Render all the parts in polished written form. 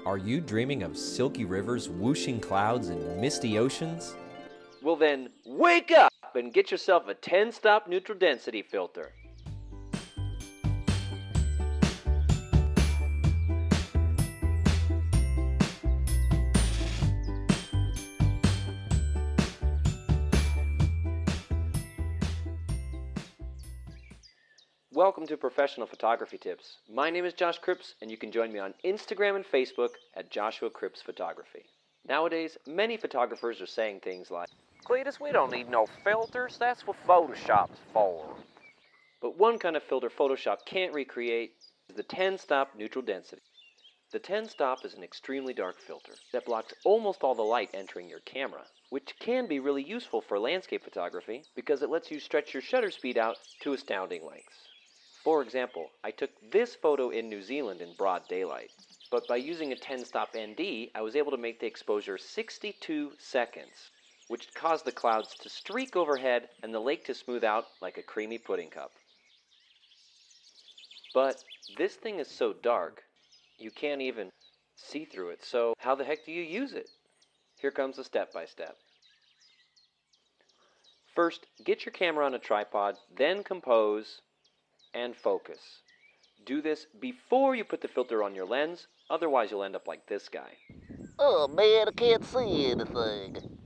Are you dreaming of silky rivers, whooshing clouds, and misty oceans? Well then, wake up and get yourself a 10-stop neutral density filter. Welcome to Professional Photography Tips. My name is Josh Cripps, and you can join me on Instagram and Facebook at Joshua Cripps Photography. Nowadays, many photographers are saying things like, "Cletus, we don't need no filters, that's what Photoshop's for." But one kind of filter Photoshop can't recreate is the 10-stop neutral density. The 10-stop is an extremely dark filter that blocks almost all the light entering your camera, which can be really useful for landscape photography because it lets you stretch your shutter speed out to astounding lengths. For example, I took this photo in New Zealand in broad daylight, but by using a 10-stop ND, I was able to make the exposure 62 seconds, which caused the clouds to streak overhead and the lake to smooth out like a creamy pudding cup. But this thing is so dark, you can't even see through it, so how the heck do you use it? Here comes the step-by-step. First, get your camera on a tripod, then compose and focus. Do this before you put the filter on your lens, otherwise you'll end up like this guy. Oh man, I can't see anything.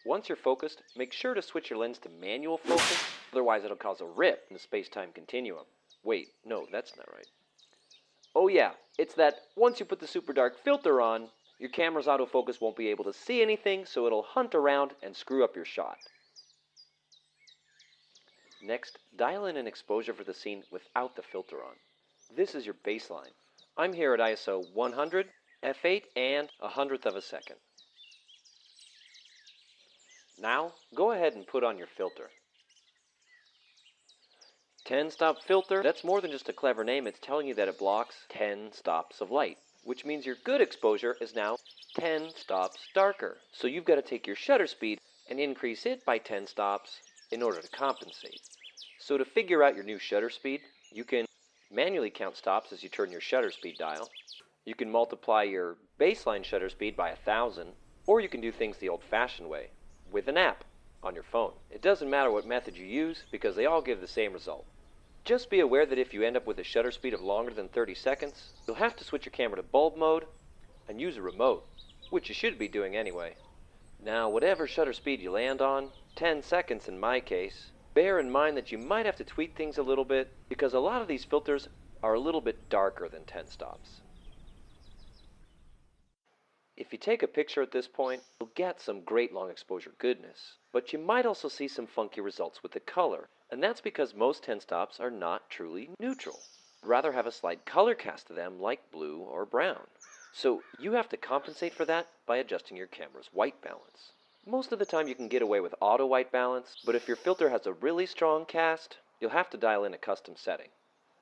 Once you're focused, make sure to switch your lens to manual focus, otherwise it'll cause a rip in the space-time continuum. Wait, no, that's not right. Oh yeah, it's that once you put the super dark filter on, your camera's autofocus won't be able to see anything, so it'll hunt around and screw up your shot. Next, dial in an exposure for the scene without the filter on. This is your baseline. I'm here at ISO 100, f8, and 100th of a second. Now, go ahead and put on your filter. 10-stop filter, that's more than just a clever name, it's telling you that it blocks 10 stops of light, which means your good exposure is now 10 stops darker. So you've got to take your shutter speed and increase it by 10 stops in order to compensate. So to figure out your new shutter speed, you can manually count stops as you turn your shutter speed dial. You can multiply your baseline shutter speed by 1,000, or you can do things the old-fashioned way, with an app on your phone. It doesn't matter what method you use, because they all give the same result. Just be aware that if you end up with a shutter speed of longer than 30 seconds, you'll have to switch your camera to bulb mode and use a remote, which you should be doing anyway. Now, whatever shutter speed you land on, 10 seconds in my case, bear in mind that you might have to tweak things a little bit because a lot of these filters are a little bit darker than 10 stops. If you take a picture at this point, you'll get some great long exposure goodness, but you might also see some funky results with the color, and that's because most 10 stops are not truly neutral. Rather have a slight color cast to them like blue or brown. So you have to compensate for that by adjusting your camera's white balance. Most of the time you can get away with auto white balance, but if your filter has a really strong cast, you'll have to dial in a custom setting.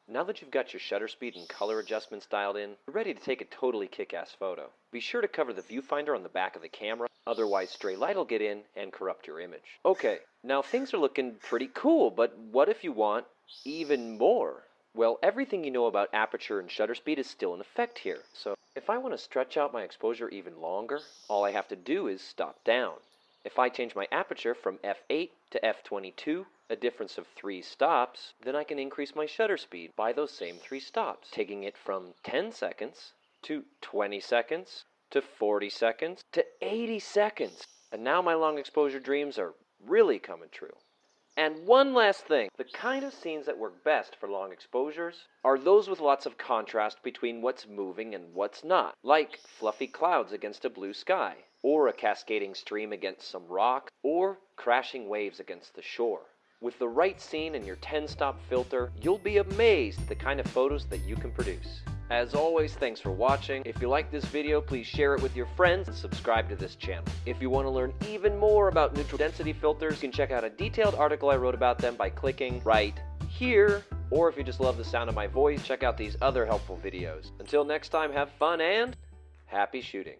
Now that you've got your shutter speed and color adjustments dialed in, you're ready to take a totally kick-ass photo. Be sure to cover the viewfinder on the back of the camera, otherwise stray light will get in and corrupt your image. Okay, now things are looking pretty cool, but what if you want even more? Well, everything you know about aperture and shutter speed is still in effect here, so if I want to stretch out my exposure even longer, all I have to do is stop down. If I change my aperture from f8 to f22, a difference of 3 stops, then I can increase my shutter speed by those same 3 stops, taking it from 10 seconds to 20 seconds to 40 seconds to 80 seconds. And now my long exposure dreams are really coming true. And one last thing, the kind of scenes that work best for long exposures are those with lots of contrast between what's moving and what's not, like fluffy clouds against a blue sky, or a cascading stream against some rock, or crashing waves against the shore. With the right scene and your 10-stop filter, you'll be amazed at the kind of photos that you can produce. As always, thanks for watching. If you like this video, please share it with your friends and subscribe to this channel. If you want to learn even more about neutral density filters, you can check out a detailed article I wrote about them by clicking right here. Or if you just love the sound of my voice, check out these other helpful videos. Until next time, have fun and happy shooting.